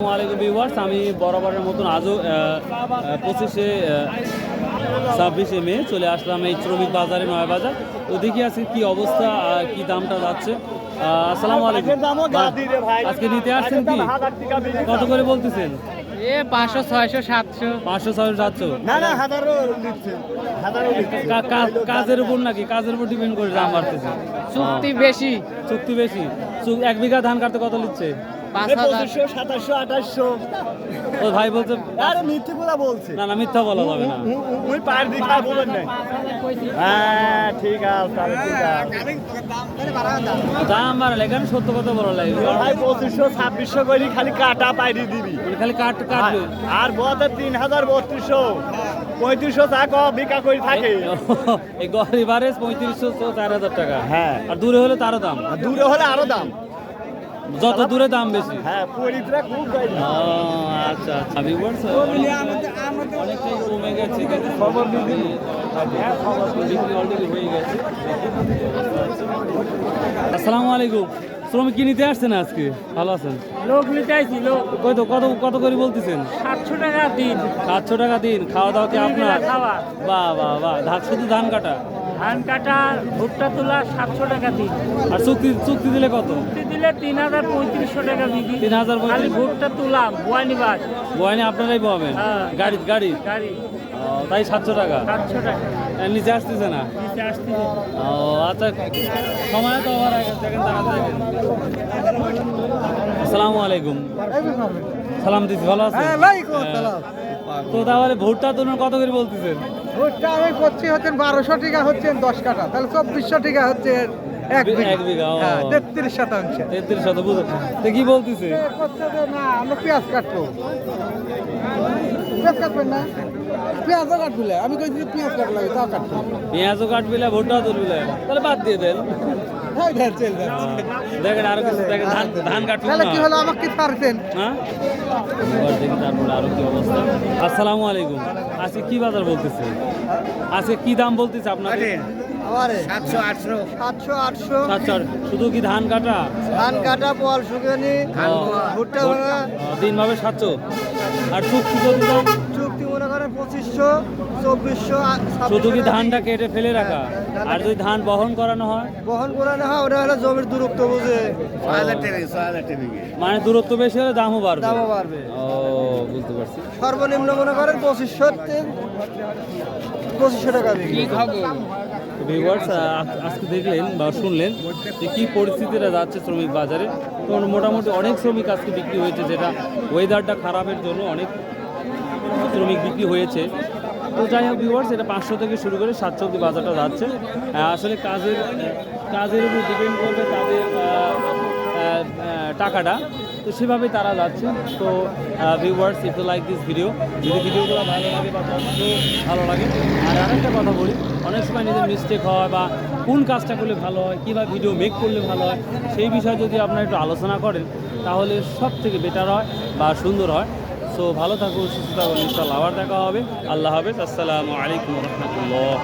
আসসালামু ভিউয়ার্স, আমি বরাবরের মতন আজও 26শে মে চলে আসলাম এই শ্রমিক বাজারে, নয়া বাজার। তো দেখি আজকে কি অবস্থা, কি দামটা যাচ্ছে। আসসালামু আলাইকুম। আজকে নিতে আসছেন কি, কত করে বলতেছেন? 500, 600, 700। 500, 600, 700? কাজের উপর নাকি, কাজের উপর ডিপেন্ড করে দাম বাড়তেছে। চুক্তি বেশি। চুক্তি বেশি। 1 বিঘা ধান কাটতে কত নিচ্ছে? 5000, 2700, 2800। ও ভাই বলছে আরে মিথ্যে কথা বলছে। না, মিথ্যা বলা যাবে না। ওই পার দিকে বলেন নাই। হ্যাঁ ঠিক আছে, তাহলে ঠিক আছে। দাম বাড়ালে এখানে সত্য কথা বলা লাগে। ভাই 2500, 2600 করে খালি কাটা পাইরি দিবি। খালি কাটবে। আর বড় 3000, 3200, 3500 টাকা বিকা করে থাকে। এই গরিব আরে 3500, 4000 টাকা। হ্যাঁ। আর দূরে হলে তারও দাম। দূরে হলে আরো দাম। যত দূরে দাম বেশি। হ্যাঁ, পরিত্রা খুব গাইল। আচ্ছা আচ্ছা, ভিউয়ার্স অনেকটাই কমে গেছে, কিন্তু খবর দিবি। বিক্রি অলরেডি হয়ে গেছে। আসসালামু আলাইকুম। শ্রমিক কি নিতে আসছেন আজকে? ভালো আছেন? লোক নিতে আইছি, লোক কত কত কত করে বলতেছেন? 700 টাকা দিন। 700 টাকা দিন। খাওয়া দাওয়া কি আপনার? খাওয়া। বাহ বাহ বাহ। শুধু ধান কাটা? ধান কাটা, ভুট্টা তোলা 700 টাকা দিন। আর চুক্তি দিলে কত? চুক্তি দিলে 3500 টাকা বিক্রি। 3035। খালি ভুট্টা তুলাম বোয়ানিবাদ। বয়ানে আপনারাই পাবেন? হ্যাঁ। গাড়ি গাড়ি তাই 700 টাকা। 700 টাকা নিচে আসতেছে না? নিচে আসতেছে। ও আচ্ছা, সময় তো আবার দেখেন, দেখেন। আসসালামু আলাইকুম। সালাম দিচ্ছি, ভালো আছেন? তো তাহলে ভুট্টা তুলুন কত করে বলতেছেন? ভুট্টা আমি করছি হচ্ছেন 1200 টাকা হচ্ছেন 10 কাঠা, তাহলে 2400 টাকা হচ্ছে এক বিঘা। ও 33%। 33 বুঝো তো কি বলতেছে? না, আমরা পেঁয়াজ কাটবো। পেঁয়াজ কাটবেন না? পেঁয়াজও কাটবিলে, আমি কইছি পেঁয়াজ কাটলে তাও কাটবো। পেঁয়াজও কাটবিলে, ভুট্টাও তুলবিলে, তাহলে বাদ দিয়ে দেন। দেখেন আরো কিছু, দেখেন ধান কাটবেন তাহলে না। কি হলো, আমাকে কি ছাড়ছেন? হ্যাঁ, এবার দেখি তারপরে আরো কি অবস্থা। আসসালামু আলাইকুম। আজকে কি বাজার বলতেছে? আজকে কি দাম বলতেছে আপনাকে? 700, 800, 700, 800। আচ্ছা, শুধু কি ধান কাটা? ধান কাটা, পোয়াল শুকানি, ভুট্টা ভাঙা। দিন ভাবে 700। আর চুক্তি যদি দাম? চুক্তি মনে করেন 2500, 2400। শুধু কি ধানটা কেটে ফেলে রাখা? আর যদি ধান বহন করানো হয়? বহন করানো হয়, ওটা হলো জমির দূরত্ব বুঝে। মানে দূরত্ব বেশি হলে দামও বাড়বে। দামও বাড়বে। ও, বুঝতে পারছি। সর্বনিম্ন মনে করেন 2500 টাকা বিক্রি। ভিউয়ার্স, আজকে দেখলেন বা শুনলেন যে কী পরিস্থিতিটা যাচ্ছে শ্রমিক বাজারে। তো মোটামুটি অনেক শ্রমিক আজকে বিক্রি হয়েছে, যেটা ওয়েদারটা খারাপের জন্য অনেক শ্রমিক বিক্রি হয়েছে। তো যাই হোক ভিউয়ার্স, এটা 500 থেকে শুরু করে 700 অব্দি বাজারটা যাচ্ছে। আসলে কাজের উপর ডিপেন্ড করবে তাদের টাকাটা, তো সেভাবেই তারা যাচ্ছে। তো viewers, if you like this video, যদি ভিডিওগুলো ভালো লাগে বা ভালো লাগে। আর আরেকটা কথা বলি, অনেক সময় নিজের মিস্টেক হয় বা কোন কাজটা করলে ভালো হয়, কীভাবে ভিডিও মেক করলে ভালো হয়, সেই বিষয়ে যদি আপনারা একটু আলোচনা করেন তাহলে সব থেকে বেটার হয় বা সুন্দর হয়। সো ভালো থাকুন, সুস্থ থাকুন, ইনশাআল্লাহ আবার দেখা হবে। আল্লাহ হাফেজ। আসসালামু আলাইকুম রহমতুল্লাহ।